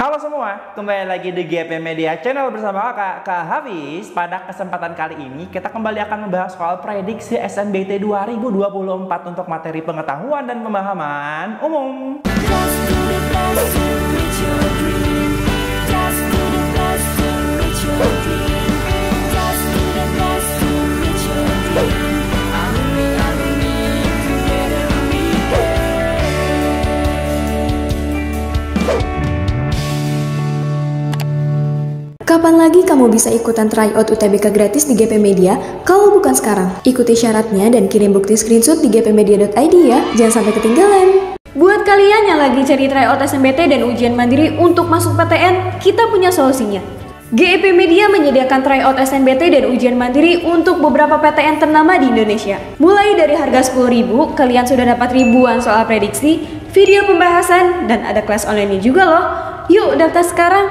Halo semua, kembali lagi di GP Media Channel bersama Kak Hafiz. Pada kesempatan kali ini kita kembali akan membahas soal prediksi SNBT 2024 untuk materi pengetahuan dan pemahaman umum. Kapan lagi kamu bisa ikutan tryout UTBK gratis di GP Media kalau bukan sekarang? Ikuti syaratnya dan kirim bukti screenshot di gpmedia.id ya, jangan sampai ketinggalan. Buat kalian yang lagi cari tryout SNBT dan ujian mandiri untuk masuk PTN, kita punya solusinya. GP Media menyediakan tryout SNBT dan ujian mandiri untuk beberapa PTN ternama di Indonesia. Mulai dari harga 10.000, kalian sudah dapat ribuan soal prediksi, video pembahasan, dan ada kelas online juga loh. Yuk daftar sekarang!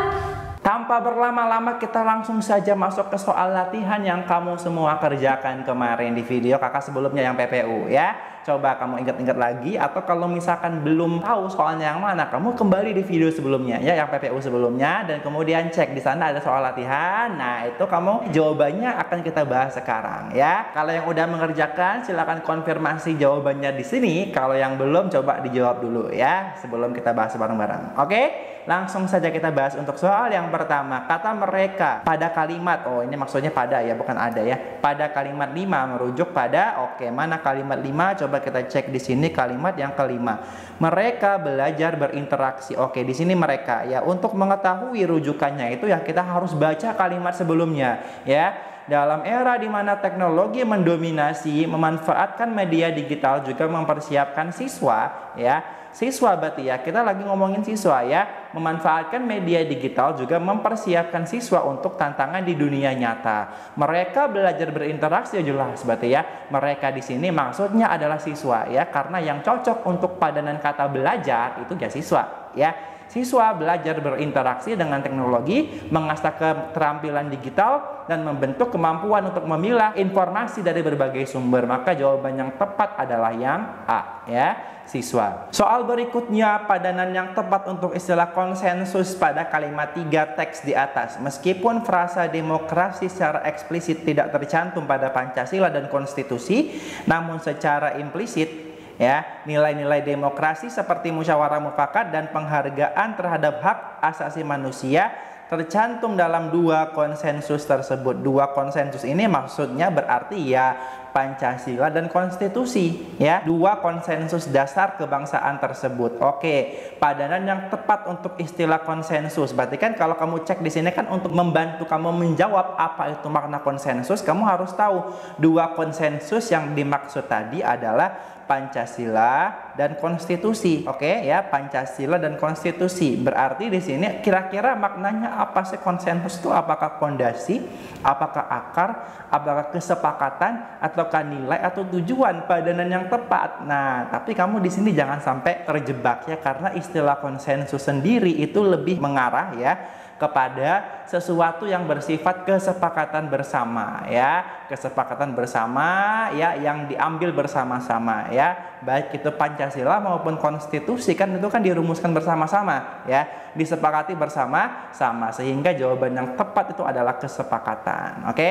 Tanpa berlama-lama kita langsung saja masuk ke soal latihan yang kamu semua kerjakan kemarin di video kakak sebelumnya yang PPU ya. Coba kamu ingat-ingat lagi, atau kalau misalkan belum tahu soalnya yang mana, kamu kembali di video sebelumnya ya, yang PPU sebelumnya, dan kemudian cek di sana ada soal latihan. Nah, itu kamu jawabannya akan kita bahas sekarang ya. Kalau yang udah mengerjakan silakan konfirmasi jawabannya di sini. Kalau yang belum coba dijawab dulu ya sebelum kita bahas bareng-bareng. Oke? Langsung saja kita bahas untuk soal yang pertama. Kata mereka pada kalimat, oh ini maksudnya pada ya, bukan ada ya. Pada kalimat 5 merujuk pada, oke, mana kalimat 5? Coba kita cek di sini kalimat yang kelima. Mereka belajar berinteraksi. Oke, di sini mereka ya. Untuk mengetahui rujukannya itu ya kita harus baca kalimat sebelumnya ya. Dalam era di mana teknologi mendominasi, memanfaatkan media digital juga mempersiapkan siswa ya. Siswa berarti ya, kita lagi ngomongin siswa ya. Memanfaatkan media digital juga mempersiapkan siswa untuk tantangan di dunia nyata. Mereka belajar berinteraksi, jelas berarti ya. Mereka di sini maksudnya adalah siswa ya, karena yang cocok untuk padanan kata belajar itu ya siswa ya. Siswa belajar berinteraksi dengan teknologi, mengasah keterampilan digital, dan membentuk kemampuan untuk memilah informasi dari berbagai sumber. Maka jawaban yang tepat adalah yang A ya, siswa. Soal berikutnya, padanan yang tepat untuk istilah konsensus pada kalimat 3 teks di atas. Meskipun frasa demokrasi secara eksplisit tidak tercantum pada Pancasila dan konstitusi, namun secara implisit ya, nilai-nilai demokrasi seperti musyawarah mufakat dan penghargaan terhadap hak asasi manusia tercantum dalam 2 konsensus tersebut. 2 konsensus ini maksudnya berarti ya Pancasila dan konstitusi ya, 2 konsensus dasar kebangsaan tersebut. Oke, padanan yang tepat untuk istilah konsensus. Berarti kan kalau kamu cek di sini kan untuk membantu kamu menjawab apa itu makna konsensus, kamu harus tahu 2 konsensus yang dimaksud tadi adalah Pancasila dan konstitusi. Oke ya, Pancasila dan konstitusi. Berarti di sini kira-kira maknanya apa sih konsensus itu? Apakah fondasi, apakah akar, apakah kesepakatan, ataukah nilai atau tujuan padanan yang tepat? Nah, tapi kamu di sini jangan sampai terjebak ya, karena istilah konsensus sendiri itu lebih mengarah ya kepada sesuatu yang bersifat kesepakatan bersama ya, kesepakatan bersama ya, yang diambil bersama-sama ya, baik itu Pancasila maupun konstitusi kan itu kan dirumuskan bersama-sama ya, disepakati bersama-sama, sehingga jawaban yang tepat itu adalah kesepakatan. Oke,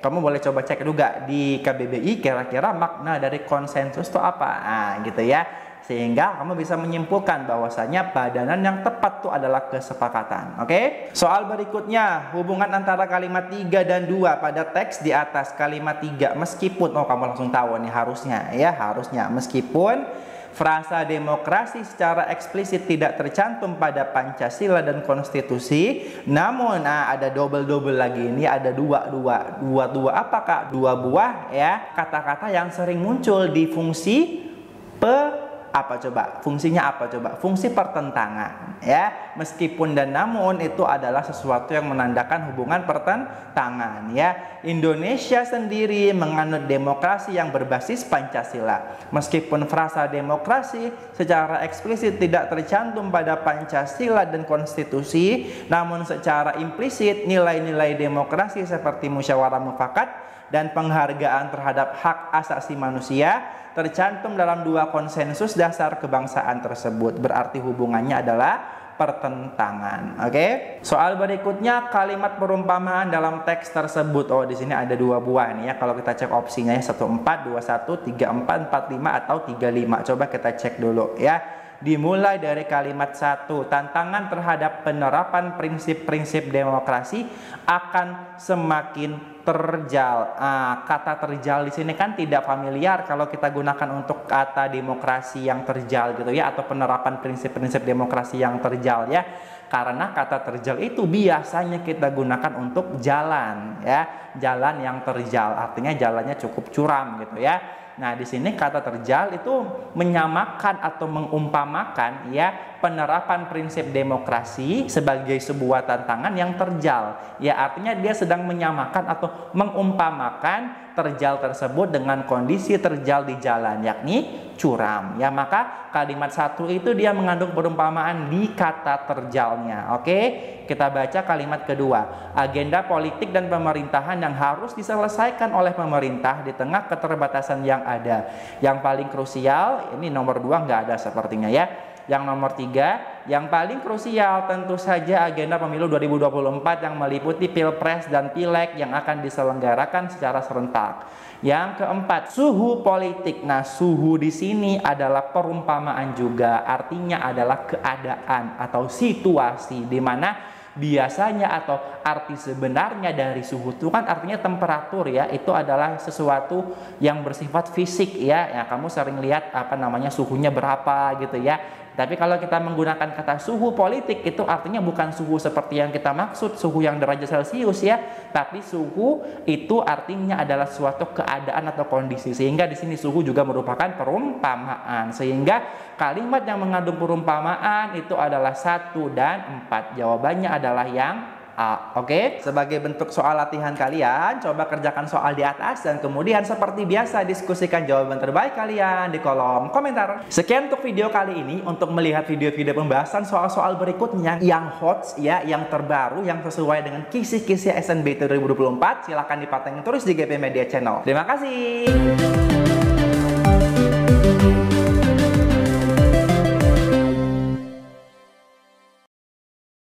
kamu boleh coba cek juga di KBBI kira-kira makna dari konsensus itu apa, nah gitu ya, sehingga kamu bisa menyimpulkan bahwasanya padanan yang tepat itu adalah kesepakatan. Oke? Soal berikutnya, hubungan antara kalimat 3 dan 2 pada teks di atas. Kalimat 3, meskipun, oh kamu langsung tahu nih harusnya ya, harusnya meskipun frasa demokrasi secara eksplisit tidak tercantum pada Pancasila dan konstitusi, namun ada double lagi, ini ada dua apakah 2 buah ya kata-kata yang sering muncul di fungsi apa coba? Fungsinya apa coba? Fungsi pertentangan ya. Meskipun dan namun itu adalah sesuatu yang menandakan hubungan pertentangan ya. Indonesia sendiri menganut demokrasi yang berbasis Pancasila. Meskipun frasa demokrasi secara eksplisit tidak tercantum pada Pancasila dan konstitusi, namun secara implisit nilai-nilai demokrasi seperti musyawarah mufakat dan penghargaan terhadap hak asasi manusia tercantum dalam 2 konsensus dasar kebangsaan tersebut. Berarti hubungannya adalah pertentangan. Oke. Soal berikutnya, kalimat perumpamaan dalam teks tersebut. Oh, di sini ada 2 buah nih ya. Kalau kita cek opsinya ya 14, 21, 34, 45 atau 35. Coba kita cek dulu ya. Dimulai dari kalimat 1, tantangan terhadap penerapan prinsip-prinsip demokrasi akan semakin terjal. Kata terjal di sini kan tidak familiar kalau kita gunakan untuk kata demokrasi yang terjal gitu ya, atau penerapan prinsip-prinsip demokrasi yang terjal ya. Karena kata terjal itu biasanya kita gunakan untuk jalan ya, jalan yang terjal, artinya jalannya cukup curam gitu ya. Nah, di sini kata terjal itu menyamakan atau mengumpamakan ya penerapan prinsip demokrasi sebagai sebuah tantangan yang terjal. Ya, artinya dia sedang menyamakan atau mengumpamakan terjal tersebut dengan kondisi terjal di jalan, yakni curam. Ya, maka kalimat 1 itu dia mengandung perumpamaan di kata terjalnya. Oke, kita baca kalimat kedua. Agenda politik dan pemerintahan yang harus diselesaikan oleh pemerintah di tengah keterbatasan yang ada. Yang paling krusial, ini nomor 2 nggak ada sepertinya ya. Yang nomor 3, yang paling krusial tentu saja agenda pemilu 2024 yang meliputi pilpres dan pileg yang akan diselenggarakan secara serentak. Yang keempat, suhu politik. Nah, suhu di sini adalah perumpamaan juga, artinya adalah keadaan atau situasi di mana biasanya atau arti sebenarnya dari suhu itu kan artinya temperatur ya, itu adalah sesuatu yang bersifat fisik ya. Ya, kamu sering lihat apa namanya suhunya berapa gitu ya. Tapi kalau kita menggunakan kata suhu politik itu artinya bukan suhu seperti yang kita maksud, suhu yang derajat Celcius ya, tapi suhu itu artinya adalah suatu keadaan atau kondisi. Sehingga di sini suhu juga merupakan perumpamaan. Sehingga kalimat yang mengandung perumpamaan itu adalah 1 dan 4. Jawabannya adalah yang A. Oke, sebagai bentuk soal latihan kalian, coba kerjakan soal di atas dan kemudian seperti biasa diskusikan jawaban terbaik kalian di kolom komentar. Sekian untuk video kali ini. Untuk melihat video-video pembahasan soal-soal berikutnya yang hot ya, yang terbaru, yang sesuai dengan kisi-kisi SNBT 2024, silahkan dipantengin terus di GP Media Channel. Terima kasih.